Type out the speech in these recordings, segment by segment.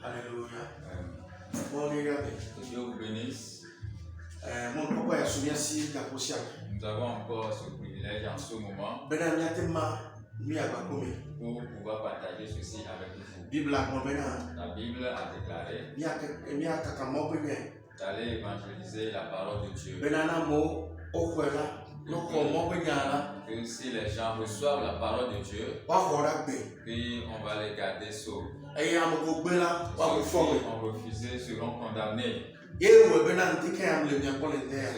Alléluia. Bon, regardez. Que Dieu vous bénisse. Mon papa a souvenir si la position. Nous avons encore ce privilège en ce moment pour pouvoir partager ceci avec vous. Bible La Bible a déclaré d'aller évangéliser la parole de Dieu. Que si les gens reçoivent la parole de Dieu, puis on va les garder saufs. Ceux qui ont refusé seront condamnés. Ce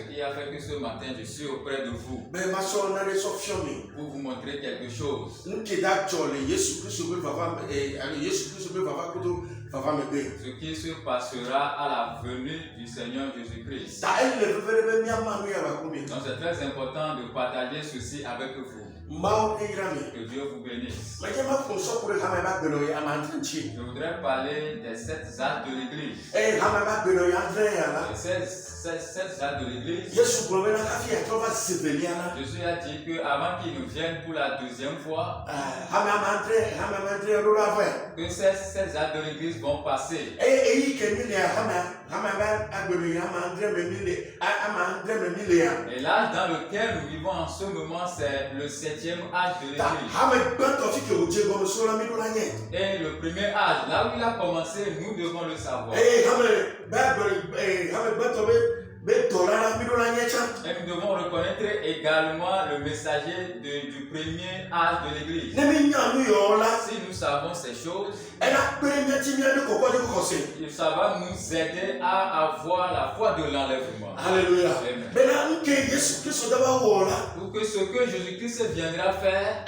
qui a fait que ce matin je suis auprès de vous pour vous montrer quelque chose. Ce qui se passera à la venue du Seigneur Jésus-Christ. Donc c'est très important de partager ceci avec vous. Que Dieu vous bénisse. Je voudrais parler des 7 âges de l'Église. Les 7 âges de l'Église. Jésus a dit qu'avant qu'il nous vienne pour la deuxième fois, que ces 7 âges de l'Église vont passer. Et l'âge dans lequel nous vivons en ce moment, c'est le 7e âge de l'Église. Et le premier âge, là où il a commencé, nous devons le savoir. Et nous devons reconnaître également le messager du premier âge de l'Église. Si nous savons ces choses, ça va nous aider à avoir la foi de l'enlèvement. Alléluia. Pour que ce que Jésus-Christ viendra faire,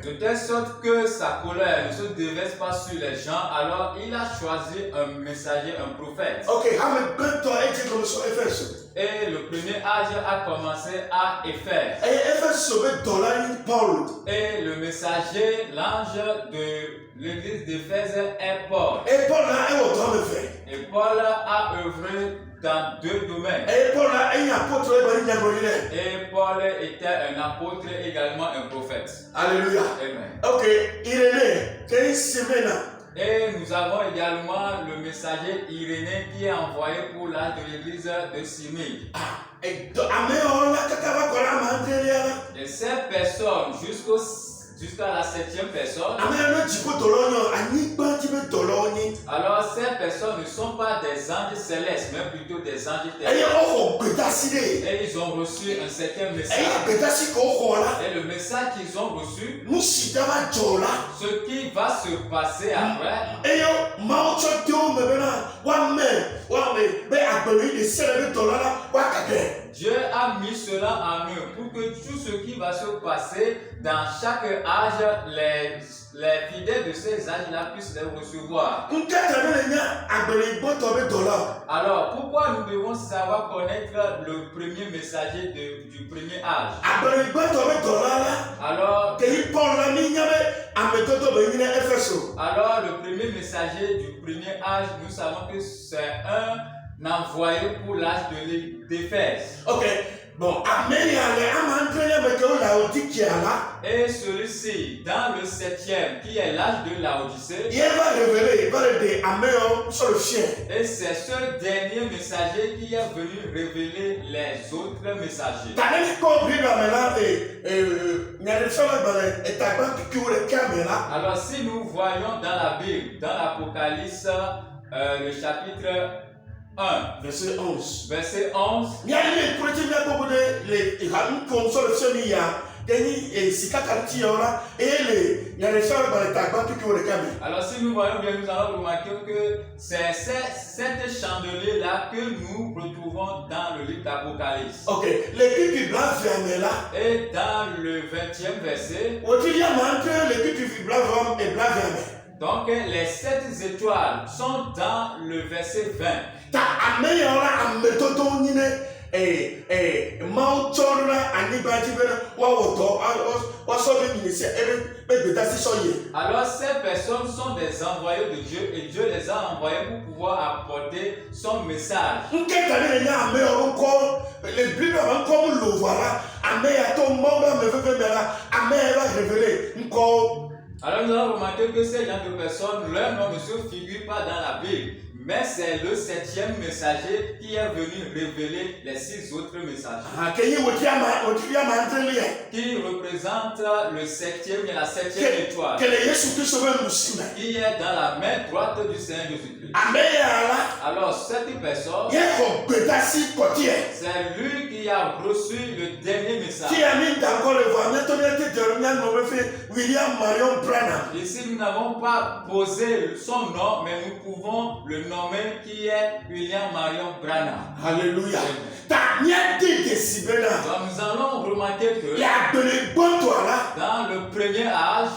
de telle sorte que sa colère ne se déverse pas sur les gens, alors il a choisi un messager, un prophète. Et le premier âge a commencé à Éphèse. Et le messager, l'ange de l'église d'Éphèse est Paul. Et Paul a œuvré dans 2 domaines. Et Paul était un apôtre et également un prophète. Alléluia. Amen. Ok, et nous avons également le messager Irénée qui est envoyé pour l'âge de l'église de Smyrne. Et ces personnes jusqu'à la 7e personne. Alors ces personnes ne sont pas des anges célestes, mais plutôt des anges terrestres. Et ils ont reçu un certain message. Et le message qu'ils ont reçu, ce qui va se passer après, Dieu a mis cela en eux pour que tout ce qui va se passer dans chaque âge, les fidèles de ces âges-là puissent les recevoir. Alors, pourquoi nous devons savoir connaître le premier messager du premier âge? Alors, le premier messager du premier âge, nous savons que c'est un envoyé pour l'âge d'Éphèse. Ok, bon, et celui-ci, dans le 7e, qui est l'âge de Laodicée, et c'est ce dernier messager qui est venu révéler les autres messagers. Alors, si nous voyons dans la Bible, dans l'Apocalypse, le chapitre 1, verset 11. Alors si nous voyons bien, nous allons remarquer que c'est cette chandelier-là que nous retrouvons dans le livre d'Apocalypse. Ok, et dans le 20e verset, donc les 7 étoiles sont dans le verset 20. Alors ces personnes sont des envoyés de Dieu et Dieu les a envoyés pour pouvoir apporter son message. Alors nous avons remarqué que ces gens de personnes, leur nom ne se figure pas dans la Bible. Mais c'est le 7e messager qui est venu révéler les 6 autres messagers. Qui représente le 7e et la 7e étoile. Qui est dans la main droite du Seigneur Jésus-Christ. Alors cette personne, c'est lui qui a reçu le dernier message. Ici nous n'avons pas posé son nom, mais nous pouvons le nommer qui est William Marion Branham. Alléluia. Donc nous allons remarquer que dans le premier âge,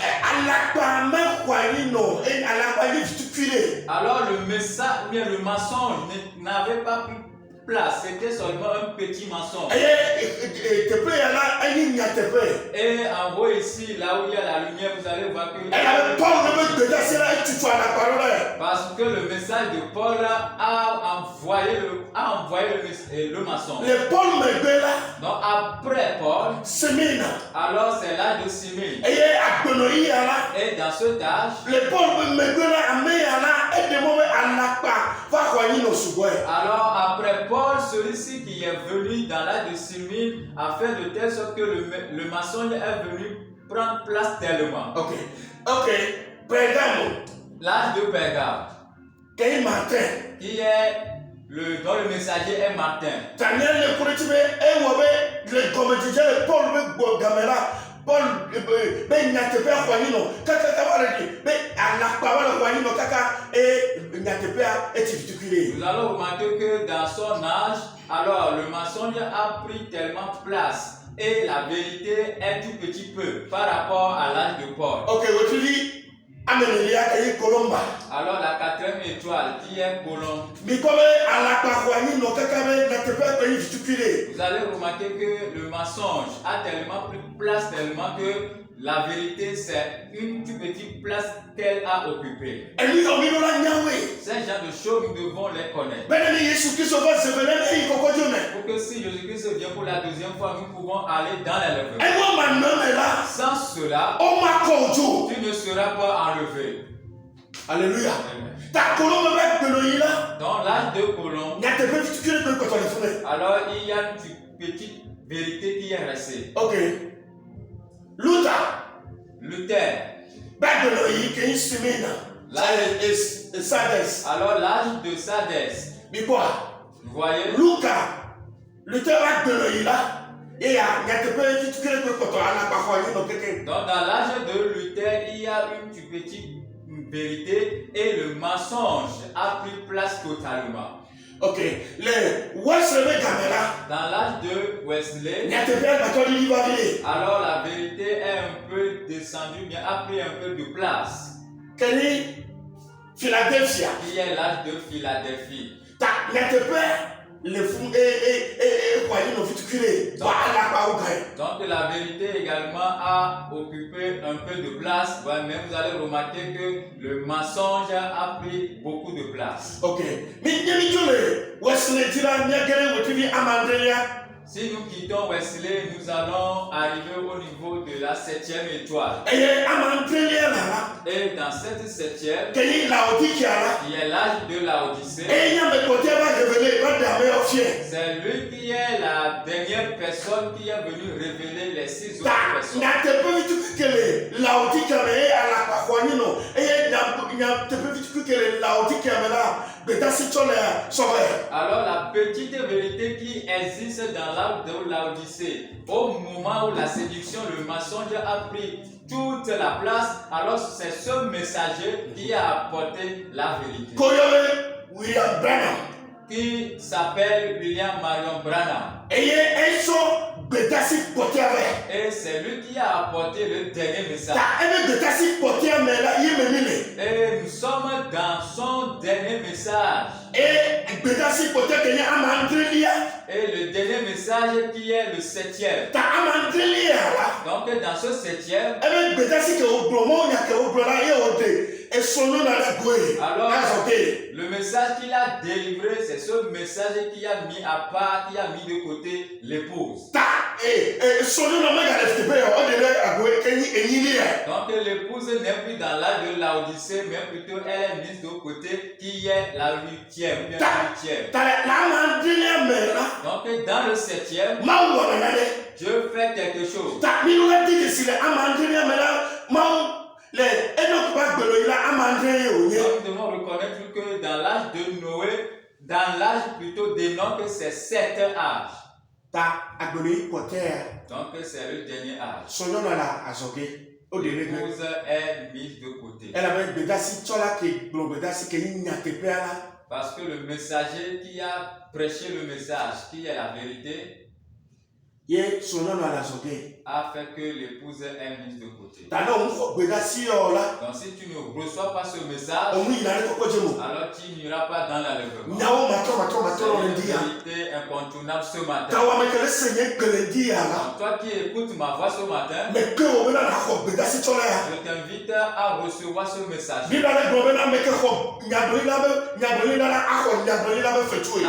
alors le message, bien le mensonge n'avait pas pris place, c'était seulement un petit mensonge. Et en haut ici, là où il y a la lumière, vous allez voir que parce que le message de Paul a envoyé le mensonge. Donc après Paul, alors c'est l'âge de Simine. Et dans cet âge, alors après Paul, celui-ci qui est venu dans l'âge de Simine a fait de telle sorte que le mensonge est venu prendre place tellement. Ok. L'âge de Pergame, qui est dont le messager est Martin. Paul nous allons remarquer que dans son âge, alors le mensonge a pris tellement place et la vérité est tout petit peu par rapport à l'âge de Paul. Alors la 4e étoile qui est Colombe. Vous allez remarquer que le mensonge a tellement pris place tellement que la vérité c'est une toute petite place qu'elle a occupée. Ces genres de choses nous devons les connaître. Pour que si Jésus-Christ vient pour la deuxième fois, nous pouvons aller dans l'enlèvement. Sans cela, tu ne seras pas enlevé. Alléluia. Dans l'âge de Colombe, alors il y a une petite vérité qui est restée. Ok. Luther. Alors l'âge de Sadès. Vous voyez? Luther donc dans l'âge de Luther, il y a une petite vérité et le mensonge a pris place totalement. Ok. Dans l'âge de Wesley, alors la vérité est un peu descendue, bien a pris un peu de place. Philadelphia. Qui est l'âge de Philadelphie. Donc la vérité également a occupé un peu de place, mais vous allez remarquer que le mensonge a pris beaucoup de place. Ok. Si nous quittons Wesley, nous allons arriver au niveau de la 7e étoile. Et dans cette 7e, qui est l'âge de Laodicée, c'est lui qui est la dernière personne qui est venue révéler les 6 autres personnes. Alors la petite vérité qui existe dans l'âge de Laodicée, au moment où la séduction, le mensonge a pris toute la place, alors c'est ce messager qui a apporté la vérité. William Branham. Qui s'appelle William Marion Branham. Et c'est lui qui a apporté le dernier message. Et nous sommes dans son dernier message. Et le dernier message qui est le 7e. Donc dans ce 7e, alors le message qu'il a délivré, c'est ce message qui a mis à part, qui a mis de côté l'épouse. Donc l'épouse n'est plus dans l'âge de Laodicée, mais plutôt elle est mise de côté, qui est la 8e, ou bien la 8e. Donc dans le 7e, Dieu fait quelque chose. Donc nous devons reconnaître que dans l'âge de Noé, dans l'âge plutôt d'Enoch, c'est 7 âges. Donc c'est le dernier âge. L'épouse est mise de côté. Parce que le messager qui a prêché le message, qui est la vérité, a fait que l'épouse est mise de côté. Donc si tu ne reçois pas ce message, alors tu n'iras pas dans l'enlèvement. C'est une vérité incontournable ce matin. Donc, toi qui écoutes ma voix ce matin, je t'invite à recevoir ce message. La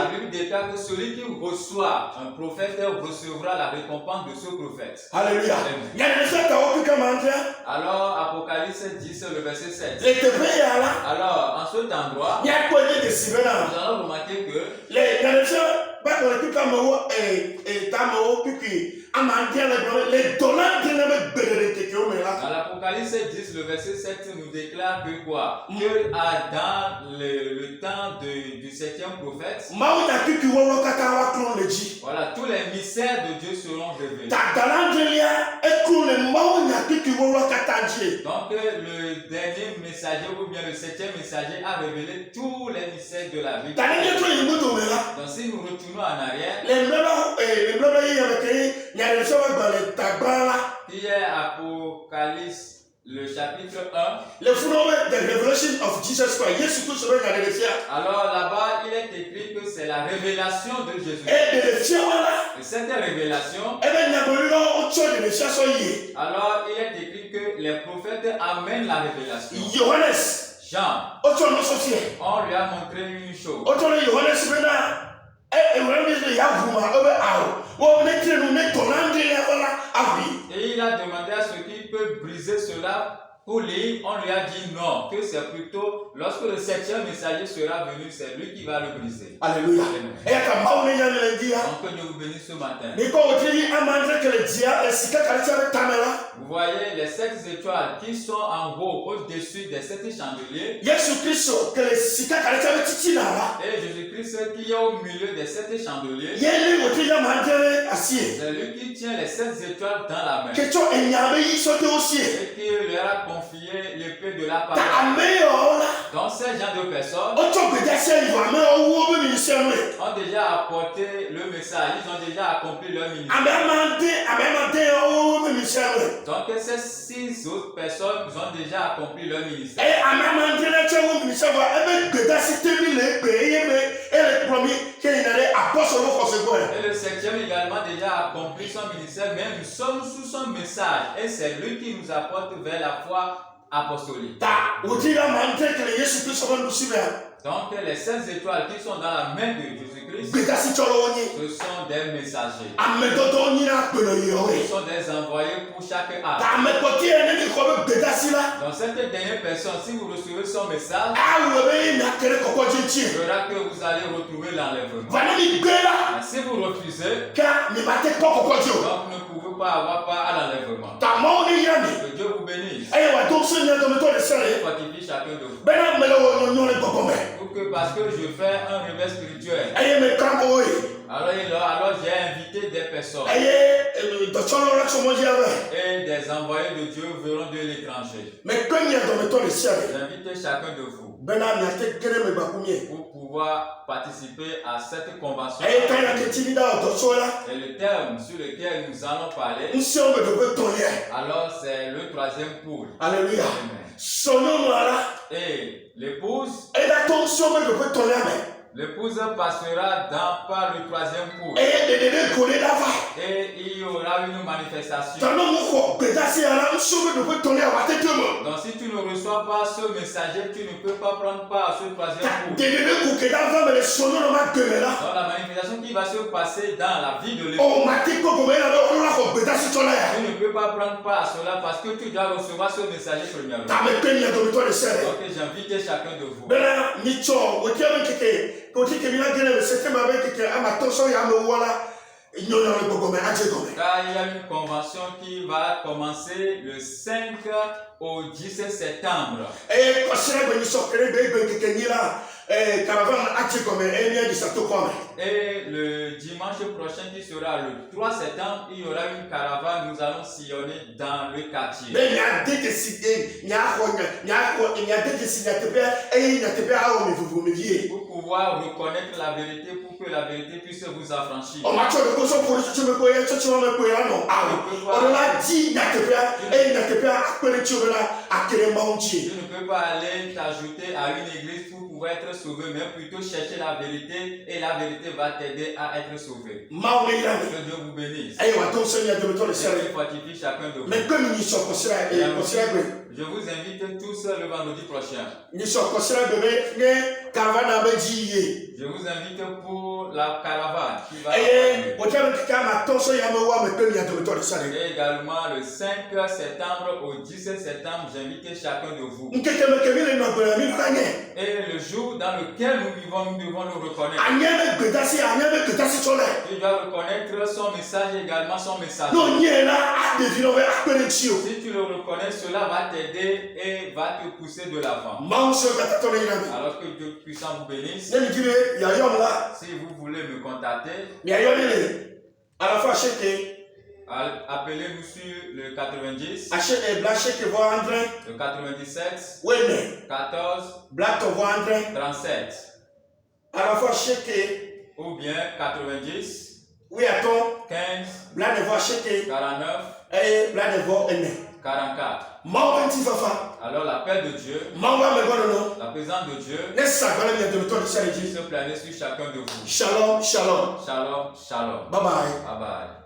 Bible déclare que celui qui reçoit un prophète recevra la récompense de ce prophète. Alléluia. Alors, Apocalypse 10, le verset 7. Alors, en cet endroit, nous allons remarquer que dans l'Apocalypse 10, le verset 7 nous déclare que quoi? Que dans le temps du 7e prophète, voilà, tous les mystères de Dieu seront révélés. Donc le dernier messager ou bien le 7e messager a révélé tous les mystères de la vie. Donc si nous retournons en arrière, qui est Apocalypse, le chapitre 1. Alors là-bas, il est écrit que c'est la révélation de Jésus. Et cette révélation, alors il est écrit que les prophètes amènent la révélation. Jean, on lui a montré une chose. Et il a demandé à ceux qui peuvent briser cela pour lui. On lui a dit non, que c'est plutôt lorsque le 7e messager sera venu, c'est lui qui va le briser. Alléluia. Donc que Dieu vous bénisse ce matin. Vous voyez les 7 étoiles qui sont en haut au-dessus des 7 chandeliers. Et Jésus-Christ qui est au milieu des 7 chandeliers. C'est lui qui tient les 7 étoiles dans la main. Et qui leur a confié l'épée de la parole. Donc ces gens de personnes ont déjà apporté le message. Ils ont déjà accompli leur ministère. Donc ces 6 autres personnes ont déjà accompli leur ministère. Et le 7e également déjà accompli son ministère, mais nous sommes sous son message. Et c'est lui qui nous apporte vers la foi apostolique. Donc les 16 étoiles qui sont dans la main de Jésus-Christ, ce sont des messagers. Ce sont des envoyés pour chaque âge. Dans cette dernière personne, si vous recevez son message, il verra que vous allez retrouver l'enlèvement. Si vous refusez, donc vous ne pouvez pas avoir part à l'enlèvement. Que Dieu vous bénisse. Et fortifie chacun de vous. Parce que je fais un réveil spirituel. Alors j'ai invité des personnes. Et des envoyés de Dieu verront de l'étranger. J'invite chacun de vous pour pouvoir participer à cette convention. Et le terme sur lequel nous allons parler, alors c'est le 3e pôle. Alléluia. Et l'épouse passera par le 3e pôle. Et il y aura une manifestation. Donc si tu ne reçois pas ce messager, tu ne peux pas prendre part à ce troisième cours. Dans la manifestation qui va se passer dans la vie de l'époque, tu ne peux pas prendre part à cela parce que tu dois recevoir ce messager premièrement. Donc j'invite chacun de vous. Car il y a une convention qui va commencer le 5 au 17 septembre. Et le dimanche prochain qui sera le 3 septembre, il y aura une caravane, nous allons sillonner dans le quartier. Pour pouvoir reconnaître la vérité, pour que la vérité puisse vous affranchir. Tu ne peux pas aller t'ajouter à une église pour pouvoir être sauvé, mais plutôt chercher la vérité et la vérité va t'aider à être sauvé. Que Dieu vous bénisse. Et fortifie chacun de vous. Je vous invite tous le vendredi prochain. Je vous invite pour la caravane qui va et également le 5 septembre au 17 septembre, j'invite chacun de vous. Et le jour dans lequel nous vivons, nous devons le reconnaître. Tu dois reconnaître son message et également son message. Si tu le reconnais, cela va t'aider et va te pousser de l'avant. Alors que Dieu puissant vous bénisse. Si vous voulez me contacter, appelez-nous sur le 90, le 97, 14, 37. Ou bien 90, 15, 49, 44. Alors l'appel de Dieu, la présence de Dieu, se planer sur chacun de vous. Shalom, shalom. Shalom, shalom. Bye bye. Bye bye.